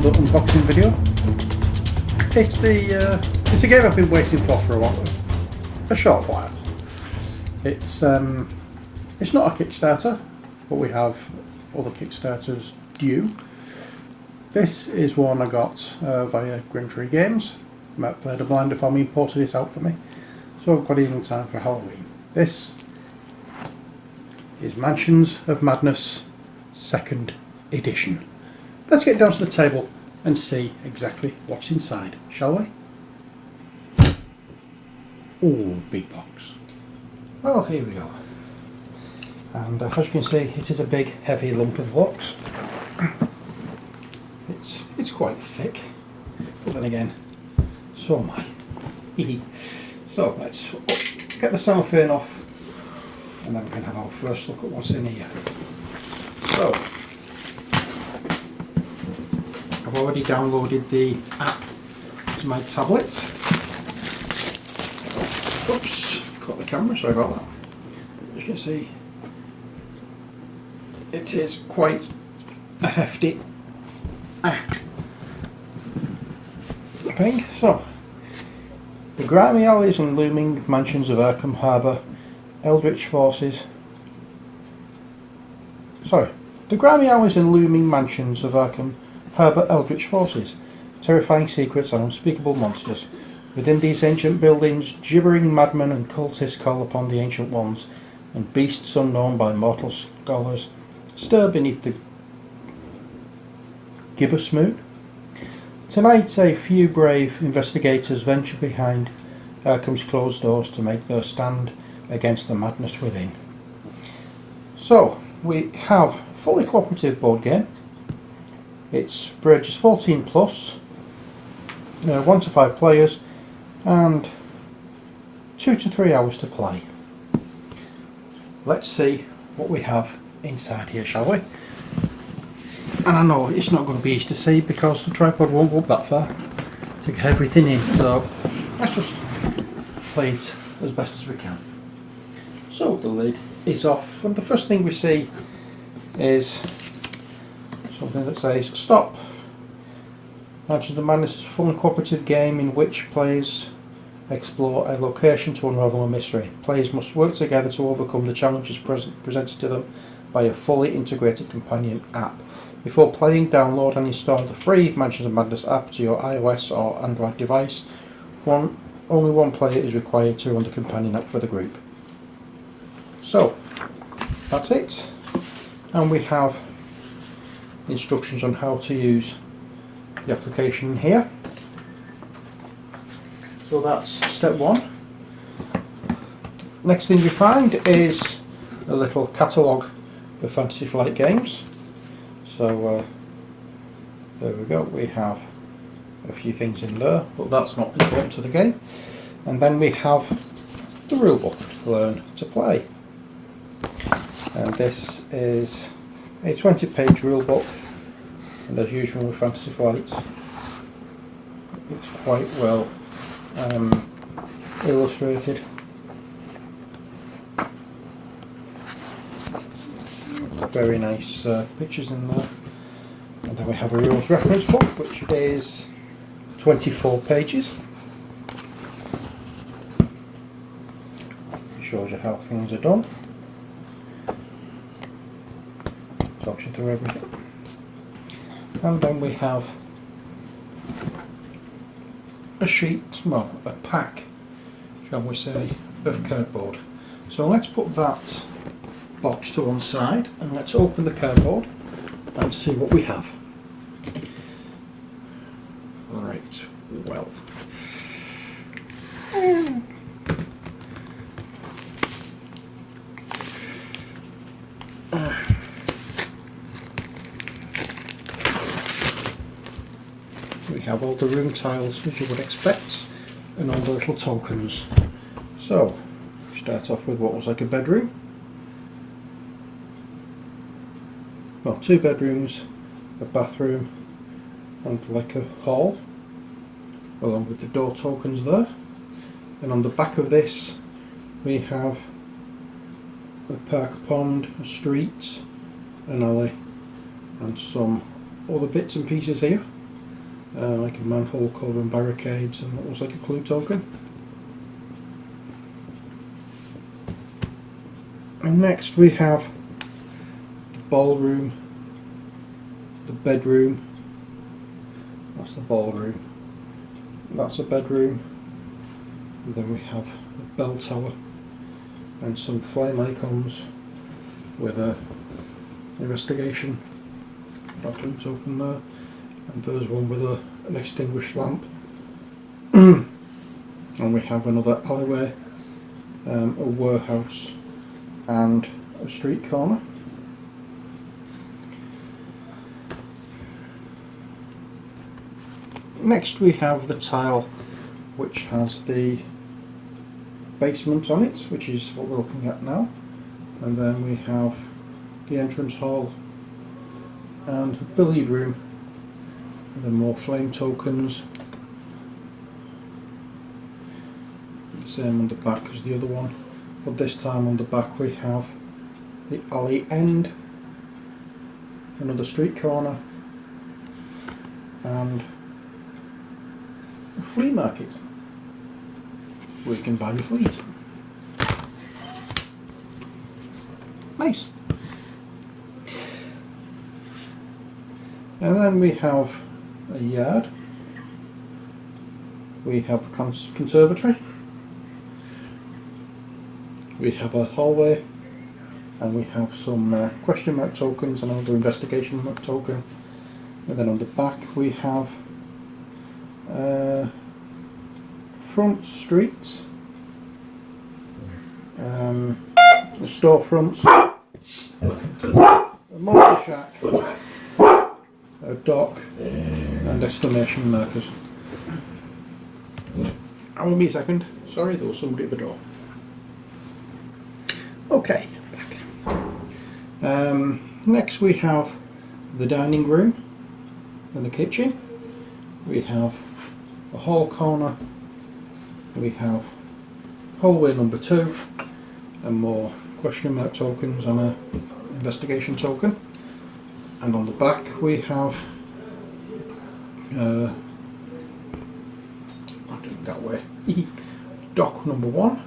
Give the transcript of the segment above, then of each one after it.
another unboxing video. It's a game I've been waiting for a short while. It's not a Kickstarter, but we have other Kickstarters due. This is one I got via Grimtree Games. MacLeod a blinder for me, imported it out for me, so I've got it in time for Halloween. This is Mansions of Madness 2nd edition. Let's get down to the table and see exactly what's inside, shall we? Oh, big box. Well, here we go. And as you can see, it is a big, heavy lump of wax. It's quite thick, but then again, so am I. So let's get the cellophane off, and then we can have our first look at what's in here. So, I've already downloaded the app to my tablet. Oops, caught the camera, sorry about that. As you can see, it is quite a hefty thing. So, the grimy alleys and looming mansions of Arkham Harbour, Eldritch forces. The grimy alleys and looming mansions of Arkham Harbour Eldritch forces, terrifying secrets and unspeakable monsters. Within these ancient buildings, gibbering madmen and cultists call upon the ancient ones, and beasts unknown by mortal scholars stir beneath the gibbous moon. Tonight, a few brave investigators venture behind Arkham's closed doors to make their stand against the madness within. So, we have a fully cooperative board game. It's for ages 14 plus, 1 to 5 players, and 2 to 3 hours to play. Let's see what we have inside here, shall we? And I know it's not going to be easy to see because the tripod won't go up that far to get everything in, so let's just play it as best as we can. So the lid is off, and the first thing we see is something that says stop. Mansions of Madness is a fun cooperative game in which players explore a location to unravel a mystery. Players must work together to overcome the challenges presented to them by a fully integrated companion app. Before playing, download and install the free Mansions of Madness app to your iOS or Android device. Only one player is required to run the companion app for the group. So, that's it. And we have instructions on how to use the application here. So that's step 1. Next thing you find is a little catalogue of Fantasy Flight games. So there we go, we have a few things in there, but that's not important to the game. And then we have the rulebook, Learn to Play. And this is a 20-page rulebook, and as usual with Fantasy Flight, it's quite well illustrated. Very nice pictures in there. And then we have a rules reference book, which is 24 pages. It shows you how things are done. Talks you through everything. And then we have a sheet, well, a pack, shall we say, of cardboard. So let's put that box to one side and let's open the cardboard and see what we have. Right, well, we have all the room tiles as you would expect and all the little tokens. So start off with what was like a bedroom. Well, 2 bedrooms, a bathroom, and like a hall, along with the door tokens there. And on the back of this we have a park pond, a street, an alley, and some other bits and pieces here. like a manhole cover and barricades, and what looks like a clue token. And next we have the ballroom, the bedroom. That's the ballroom. That's a bedroom. And then we have the bell tower and some flame icons with a investigation. That clue token there. And there's one with an extinguished lamp. And we have another alleyway, a warehouse and a street corner. Next we have the tile which has the basement on it, which is what we're looking at now. And then we have the entrance hall and the billiard room. And then more flame tokens. The same on the back as the other one, but this time on the back we have the alley end, another street corner, and a flea market where you can buy your fleas. Nice. And then we have a yard, we have a conservatory, we have a hallway, and we have some question mark tokens and another investigation mark token. And then on the back we have front streets, the storefronts, a multi shack, a dock, and exclamation markers. I will be a second. Sorry, there was somebody at the door. Okay. Next we have the dining room and the kitchen. We have a hall corner. We have hallway number 2 and more question mark tokens and a investigation token. And on the back we have that way dock number 1,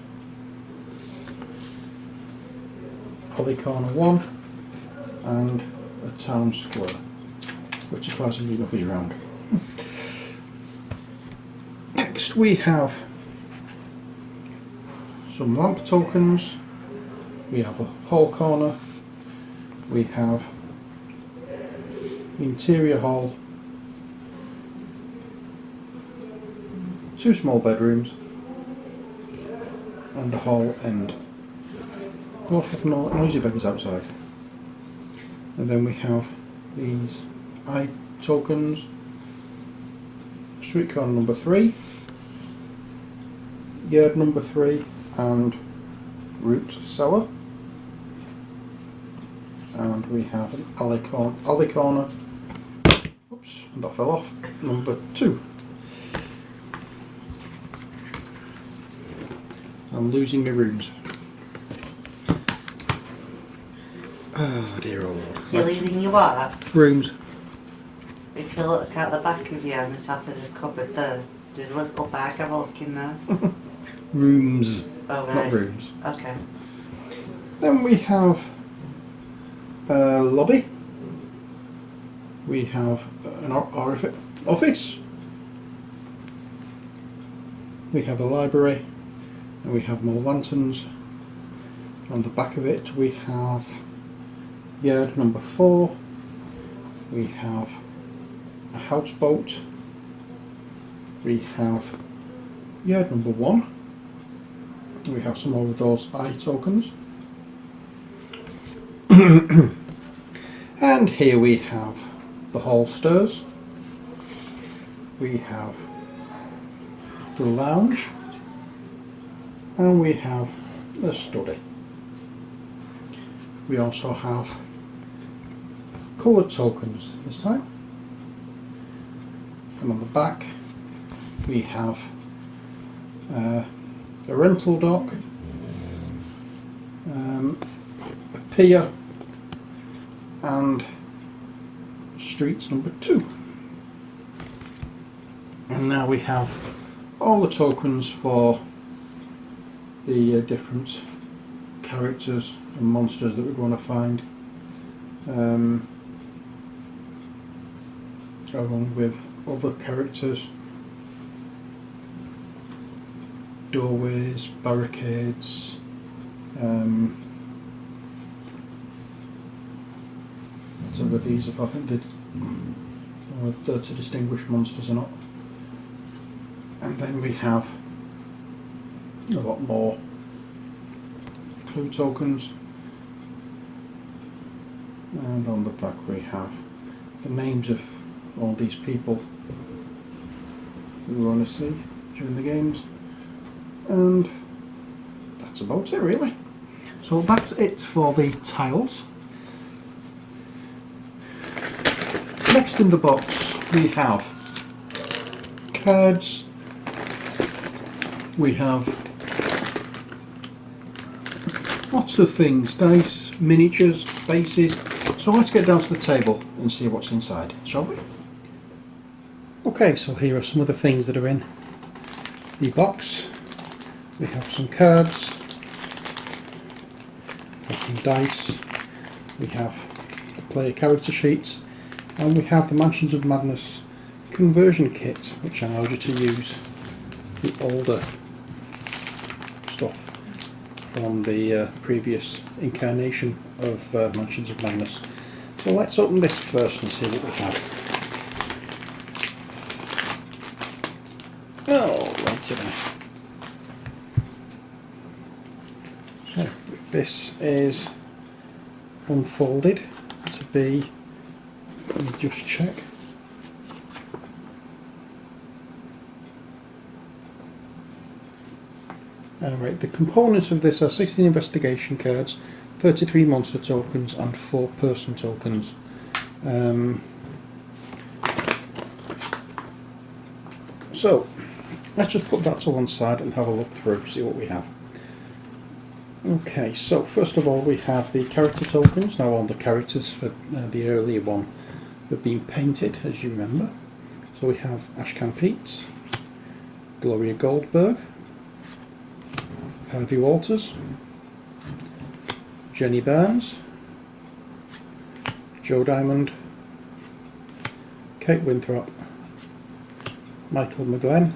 alley corner 1, and a town square, which surprisingly enough is round. Next we have some lamp tokens. We have a hall corner. We have the interior hall, 2 small bedrooms, and a hall end. Lots of noisy beggars outside. And then we have these eye tokens, street corner number 3, yard number 3, and root cellar. And we have an alley corner, oops, and that fell off, number 2. I'm losing my rooms. Oh dear old. You're losing your what? Rooms. If you look at the back of you on the top of the cupboard there's a little bag, have a look in there. Rooms. Okay. Not rooms. Okay. Then we have a lobby. We have an office. We have a library. And we have more lanterns. On the back of it we have yard number 4. We have a houseboat. We have yard number 1. We have some of those eye tokens. And here we have the hall stairs. We have the lounge. And we have the study. We also have coloured tokens this time. And on the back we have a rental dock, a pier, and streets number 2. And now we have all the tokens for the different characters and monsters that we're going to find, along with other characters, doorways, barricades, whatever these are. I think they're to distinguish monsters or not. And then we have a lot more clue tokens, and on the back we have the names of all these people we want to see during the games, and that's about it really. So that's it for the tiles. Next in the box we have cards, we have lots of things, dice, miniatures, bases. So let's get down to the table and see what's inside, shall we? Okay, so here are some of the things that are in the box. We have some cards, we have some dice, we have the player character sheets, and we have the Mansions of Madness conversion kit, which allows you to use the older stuff from the previous incarnation of Mansions of Madness. So let's open this first and see what we have. Oh, right there. So this is unfolded to be, let me just check. Alright, the components of this are 16 investigation cards, 33 monster tokens and 4 person tokens. So let's just put that to one side and have a look through, see what we have. Okay, so first of all we have the character tokens. Now all the characters for the earlier one have been painted, as you remember. So we have Ashcan Pete, Gloria Goldberg, Harvey Walters, Jenny Barnes, Joe Diamond, Kate Winthrop, Michael McGlenn,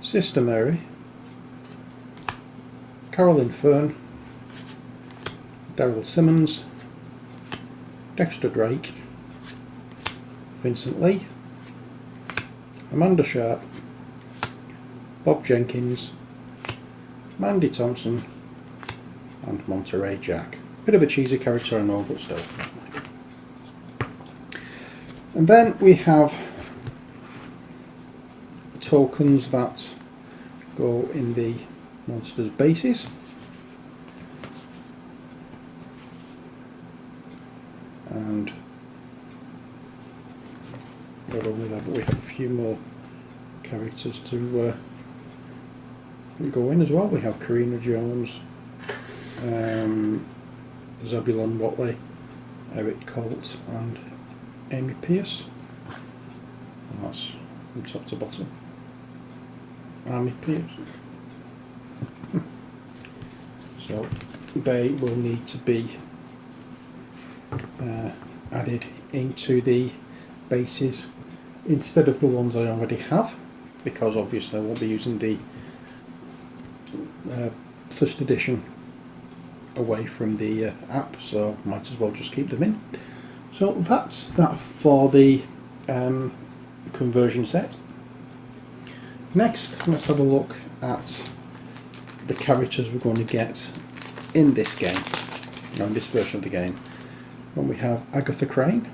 Sister Mary, Carolyn Fern, Daryl Simmons, Dexter Drake, Vincent Lee, Amanda Sharp, Bob Jenkins, Mandy Thompson and Monterey Jack. Bit of a cheesy character I know, but still. And then we have tokens that go in the monsters' bases. And not only that, but we have a few more characters to go in as well. We have Karina Jones, Zebulon Watley, Eric Colt and Amy Pierce. And that's from top to bottom. Amy Pierce. So they will need to be added into the bases instead of the ones I already have, because obviously I won't be using the first edition away from the app, so might as well just keep them in. So that's that for the conversion set. Next, let's have a look at the characters we're going to get in this game, in this version of the game. And we have Agatha Crane,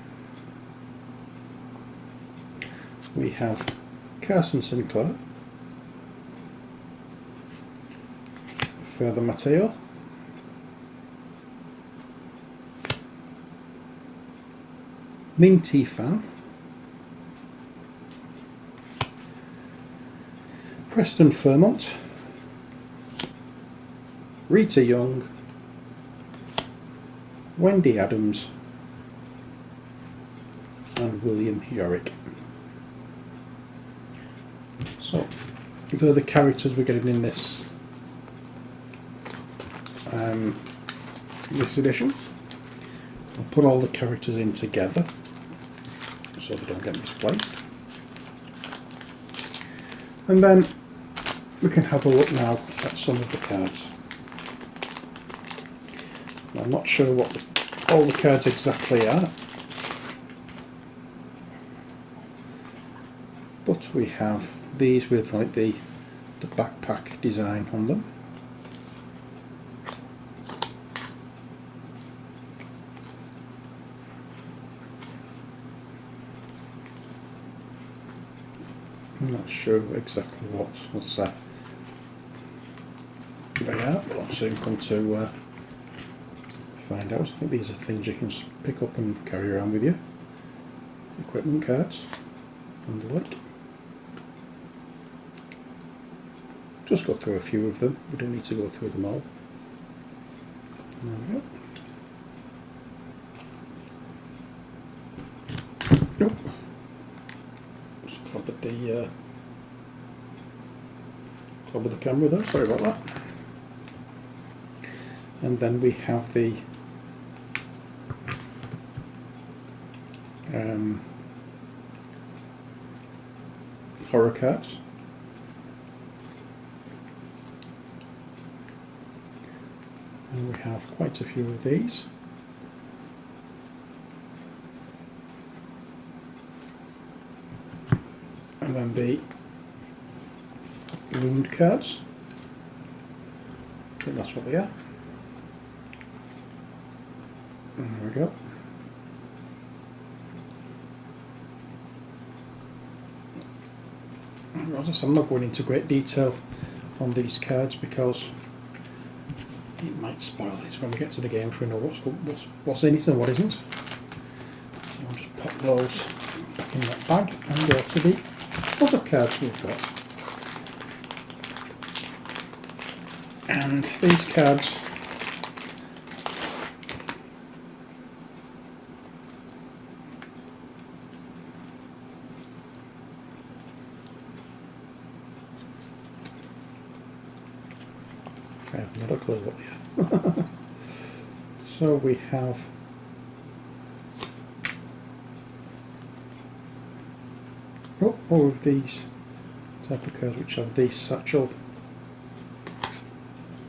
we have Carson Sinclair, Further Matteo, Minty Fan, Preston Fairmont, Rita Young, Wendy Adams and William Yorick. So they're the characters we're getting in this this edition. I'll put all the characters in together so they don't get misplaced. And then we can have a look now at some of the cards. I'm not sure what all the cards exactly are, but we have these with like the backpack design on them. I'm not sure exactly what they are, but I'll soon come to find out. I think these are things you can pick up and carry around with you. Equipment cards and the like. Just go through a few of them, we don't need to go through them all. There we go. Nope. Just clobbered the camera there, sorry about that. And then we have the horror cards. And we have quite a few of these. And then the wound cards. I think that's what they are. There we go. I'm not going into great detail on these cards because it might spoil it when we get to the game if we know what's in it and what isn't. So I'll just pop those back in that bag and go to the other cards we've got. And these cards I have not a clue what they are. So we have all of these type of cards which have these satchel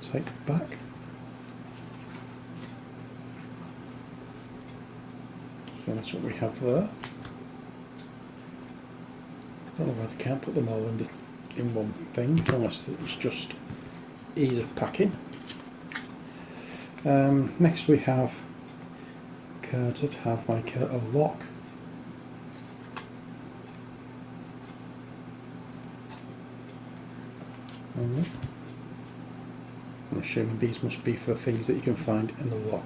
type back. So that's what we have there. I don't know why they can't put them all in one thing unless it's just ease of packing. Next we have cards that have like a lock. I'm assuming these must be for things that you can find in the lock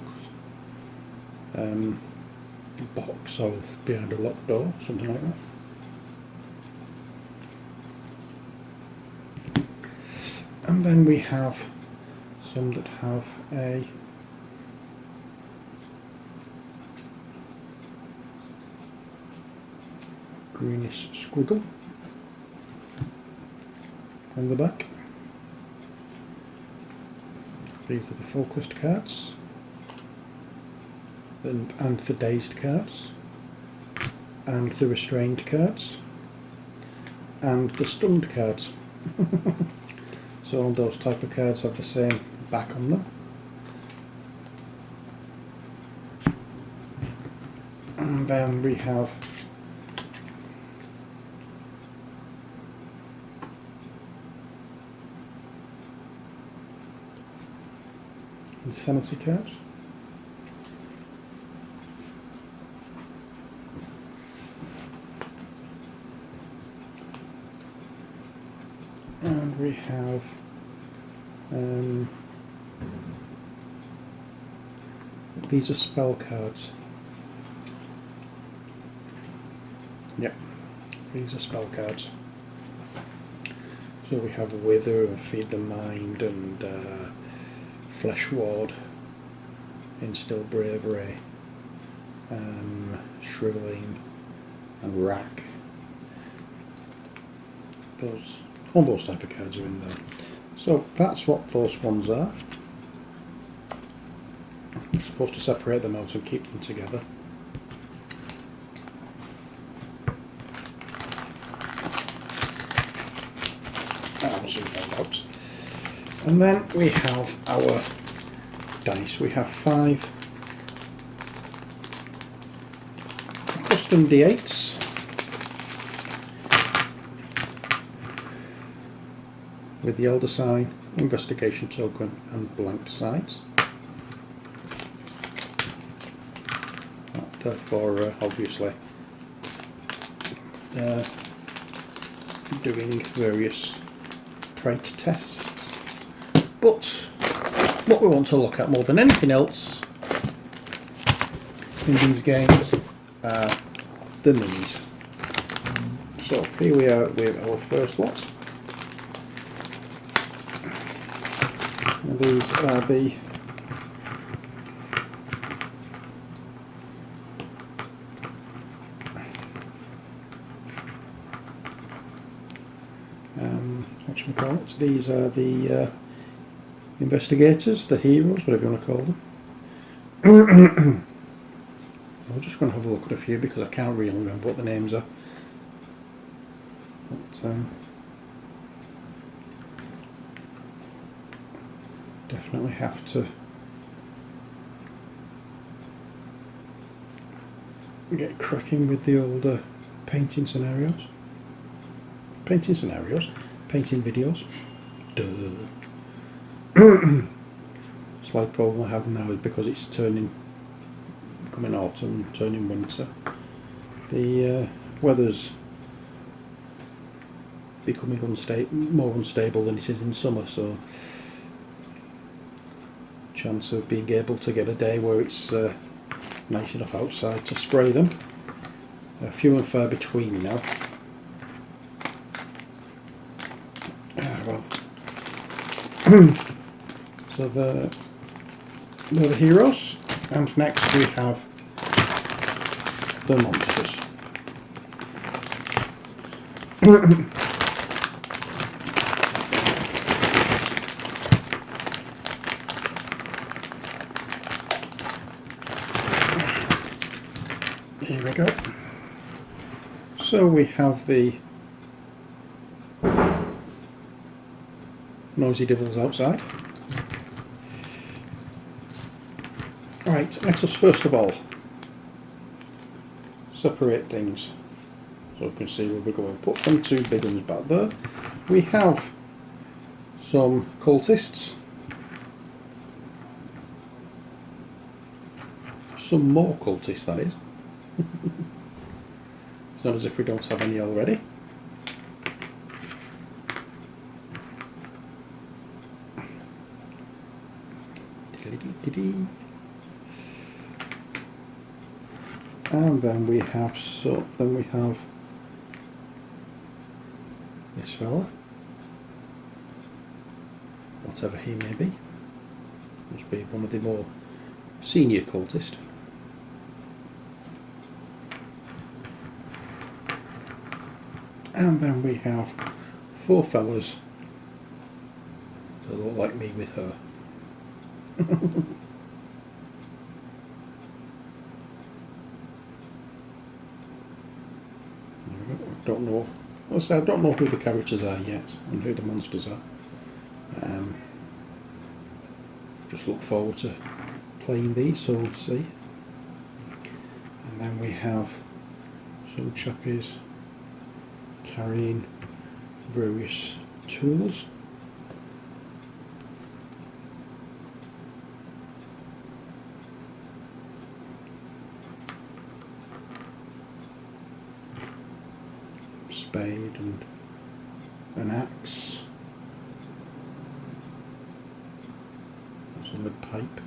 box or behind a locked door, something like that. And then we have some that have a greenish squiggle on the back. These are the focused cards and the dazed cards and the restrained cards and the stunned cards. So all those type of cards have the same back on them. And then we have insanity cards. And we have these are spell cards. Yep, these are spell cards. So we have Wither and Feed the Mind and Flesh Ward, Instill Bravery, Shriveling and Rack. those, all those type of cards are in there. So that's what those ones are. I'm supposed to separate them out and keep them together. We'll soon find out. And then we have our dice. We have 5 custom D8s. With the Elder sign, investigation token and blank sides. Therefore, obviously, doing various trait tests. But what we want to look at more than anything else in these games are the minis. So here we are with our first lot. And these are the whatchamacallit, these are the investigators, the heroes, whatever you want to call them. I'm just going to have a look at a few because I can't really remember what the names are. But, definitely have to get cracking with the older painting scenarios. Painting videos. Duh. Slight problem I have now is because it's becoming autumn, turning winter. The weather's becoming more unstable than it is in summer, so chance of being able to get a day where it's nice enough outside to spray them are few and far between now. Well, so they're the heroes, and next we have the monsters. Here we go. So we have the noisy devils outside. Right, let us first of all separate things so we can see where we're going. Put them 2 big ones back there. We have some cultists, some more cultists, that is. It's not as if we don't have any already. And then we have this fella, whatever he may be. Must be one of the more senior cultists. And then we have 4 fellas that look like me with her. I don't know who the characters are yet and who the monsters are. Just look forward to playing these, so we'll see. And then we have some chappies carrying various tools. Spade and an axe, some pipe,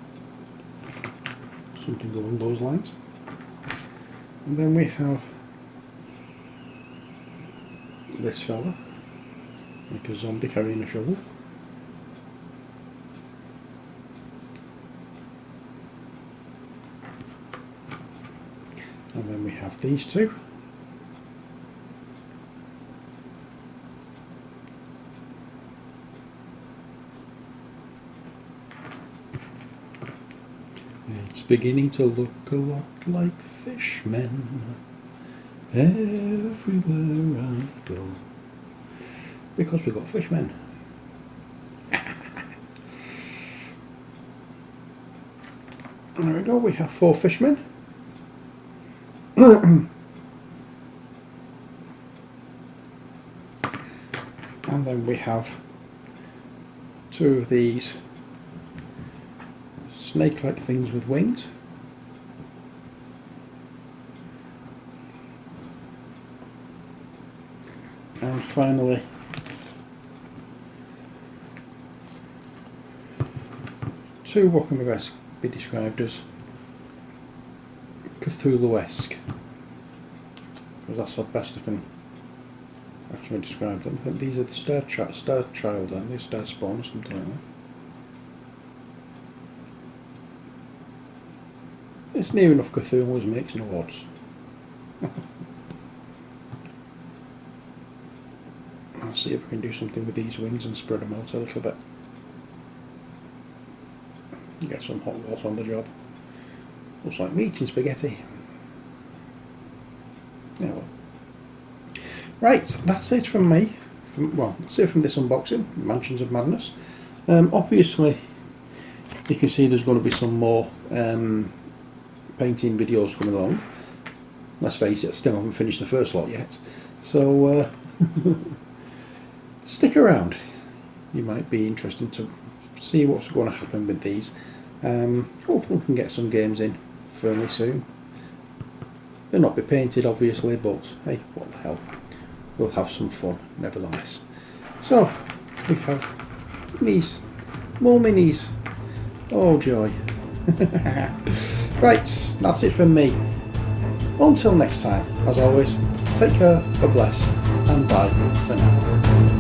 something along those lines. And then we have this fella, like a zombie carrying a shovel. And then we have these 2. beginning to look a lot like fishmen everywhere I go. Because we've got fishmen. There we go, we have 4 fishmen. And then we have 2 of these snake-like things with wings. And finally, 2 what can best be described as Cthulhu-esque, because that's the best I can actually describe them. I think these are the star child, aren't they? Star spawn or something like that. It's near enough Cthulhu as it makes no odds. I'll see if we can do something with these wings and spread them out a little bit. Get some hot water on the job. Looks like meat and spaghetti. Yeah, well. Right, that's it from me. That's it from this unboxing, Mansions of Madness. Obviously, you can see there's going to be some more painting videos coming along. Let's face it, I still haven't finished the first lot yet. So, stick around. You might be interested to see what's going to happen with these. Hopefully we can get some games in fairly soon. They'll not be painted obviously, but hey, what the hell. We'll have some fun nevertheless. So, we have minis. More minis. Oh joy. Right, that's it from me. Until next time, as always, take care, God bless, and bye for now.